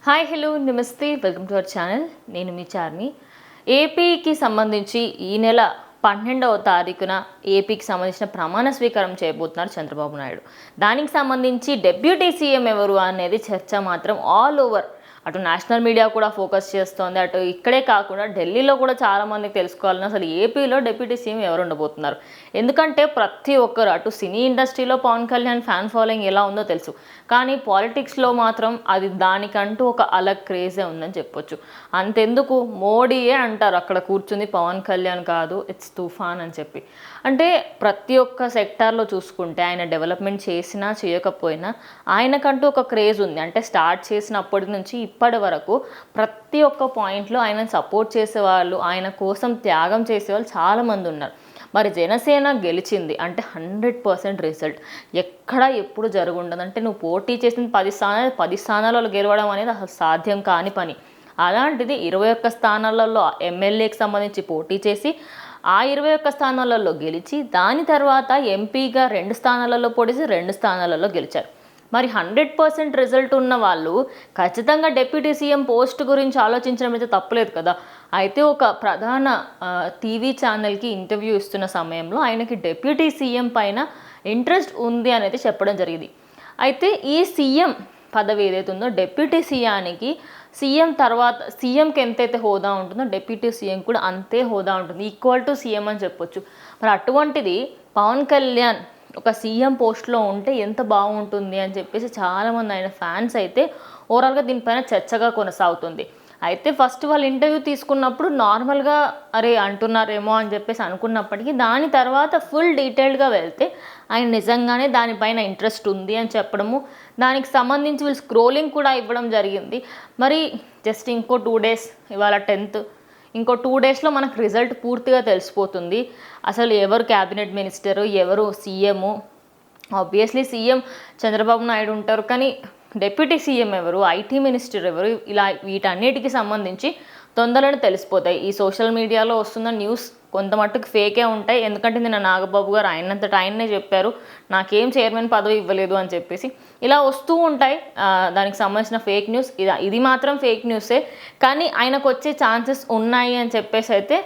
Hi hello నమస్తే welcome to our channel. నేను మీ చార్మి. ఏపీకి సంబంధించి ఈ నెల 12వ తారీఖున ఏపీకి సంబంధించిన ప్రమాణ స్వీకారం చేయబోతున్నారు చంద్రబాబు నాయుడు. దానికి సంబంధించి డెప్యూటీ సీఎం ఎవరు అనేది చర్చ మాత్రం ఆల్ ఓవర్. అటు నేషనల్ మీడియా కూడా ఫోకస్ చేస్తోంది, అటు ఇక్కడే కాకుండా ఢిల్లీలో కూడా చాలామందికి తెలుసుకోవాలని అసలు ఏపీలో డిప్యూటీ సీఎం ఎవరు ఉండబోతున్నారు. ఎందుకంటే ప్రతి ఒక్కరు అటు సినీ ఇండస్ట్రీలో పవన్ కళ్యాణ్ ఫ్యాన్ ఫాలోయింగ్ ఎలా ఉందో తెలుసు, కానీ పాలిటిక్స్లో మాత్రం అది దానికంటూ ఒక అలగ్ క్రేజే ఉందని చెప్పొచ్చు. అంతెందుకు మోడీయే అంటారు అక్కడ కూర్చుంది పవన్ కళ్యాణ్ కాదు, ఇట్స్ తుఫాన్ అని చెప్పి. అంటే ప్రతి ఒక్క సెక్టార్లో చూసుకుంటే ఆయన డెవలప్మెంట్ చేసినా చేయకపోయినా ఆయనకంటూ ఒక క్రేజ్ ఉంది. అంటే స్టార్ట్ చేసినప్పటి నుంచి ఇప్పటి వరకు ప్రతి ఒక్క పాయింట్లో ఆయన సపోర్ట్ చేసేవాళ్ళు, ఆయన కోసం త్యాగం చేసేవాళ్ళు చాలామంది ఉన్నారు. మరి జనసేన గెలిచింది అంటే 100% రిజల్ట్ ఎక్కడ ఎప్పుడు జరుగుండదు. అంటే నువ్వు పోటీ చేసిన 10 స్థానాలలో గెలవడం అనేది అసలు సాధ్యం కాని పని. అలాంటిది 21 స్థానాలలో ఎమ్మెల్యేకి సంబంధించి పోటీ చేసి ఆ 21 స్థానాలలో గెలిచి దాని తర్వాత ఎంపీగా 2 స్థానాలలో పొడిచి 2 స్థానాలలో గెలిచారు. మరి 100% రిజల్ట్ ఉన్న వాళ్ళు ఖచ్చితంగా డిప్యూటీ సీఎం పోస్ట్ గురించి ఆలోచించడం అయితే తప్పులేదు కదా. అయితే ఒక ప్రధాన టీవీ ఛానల్కి ఇంటర్వ్యూ ఇస్తున్న సమయంలో ఆయనకి డిప్యూటీ సీఎం పైన ఇంట్రెస్ట్ ఉంది అనేది చెప్పడం జరిగింది. అయితే ఈ సీఎం పదవి ఏదైతే ఉందో డిప్యూటీ సీఎంకి సీఎం తర్వాత సీఎంకి ఎంతైతే హోదా ఉంటుందో డిప్యూటీ సీఎం కూడా అంతే హోదా ఉంటుంది, ఈక్వల్ టు సీఎం అని చెప్పొచ్చు. మరి అటువంటిది పవన్ కళ్యాణ్ ఒక సీఎం పోస్ట్లో ఉంటే ఎంత బాగుంటుంది అని చెప్పేసి చాలామంది ఆయన ఫ్యాన్స్ అయితే ఓవరాల్గా దీనిపైన చర్చగా కొనసాగుతుంది. అయితే ఫస్ట్ వాళ్ళు ఇంటర్వ్యూ తీసుకున్నప్పుడు నార్మల్గా అరే అంటున్నారేమో అని చెప్పేసి అనుకున్నప్పటికీ దాని తర్వాత ఫుల్ డీటెయిల్డ్గా వెళ్తే ఆయన నిజంగానే దానిపైన ఇంట్రెస్ట్ ఉంది అని చెప్పడము, దానికి సంబంధించి వీళ్ళు స్క్రోలింగ్ కూడా ఇవ్వడం జరిగింది. మరి జస్ట్ ఇంకో 2 days, ఇవాళ 10th, ఇంకో 2 daysలో మనకు రిజల్ట్ పూర్తిగా తెలిసిపోతుంది. అసలు ఎవరు క్యాబినెట్ మినిస్టరు, ఎవరు CM. Obviously CM Chandrababu Naidu ఉంటారు, కానీ డిప్యూటీ సీఎం ఎవరు, ఐటీ మినిస్టర్ ఎవరు, ఇలా వీటన్నిటికి సంబంధించి తొందరగా తెలిసిపోతాయి. ఈ సోషల్ మీడియాలో వస్తున్న న్యూస్ కొంత మట్టుకు ఫేకే ఉంటాయి. ఎందుకంటే నిన్న నాగబాబు గారు ఆయనంతటా ఆయన్నే చెప్పారు నాకేం చైర్మన్ పదవి ఇవ్వలేదు అని చెప్పేసి. ఇలా వస్తూ ఉంటాయి దానికి సంబంధించిన ఫేక్ న్యూస్. ఇది మాత్రం ఫేక్ న్యూసే, కానీ ఆయనకు వచ్చే ఛాన్సెస్ ఉన్నాయి అని చెప్పేసి అయితే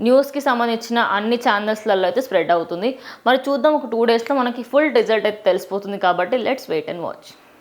న్యూస్కి సంబంధించిన అన్ని ఛానల్స్లలో అయితే స్ప్రెడ్ అవుతుంది. మరి చూద్దాం, ఒక 2 daysలో మనకి ఫుల్ రిజల్ట్ అయితే తెలిసిపోతుంది. కాబట్టి లెట్స్ వెయిట్ అండ్ వాచ్.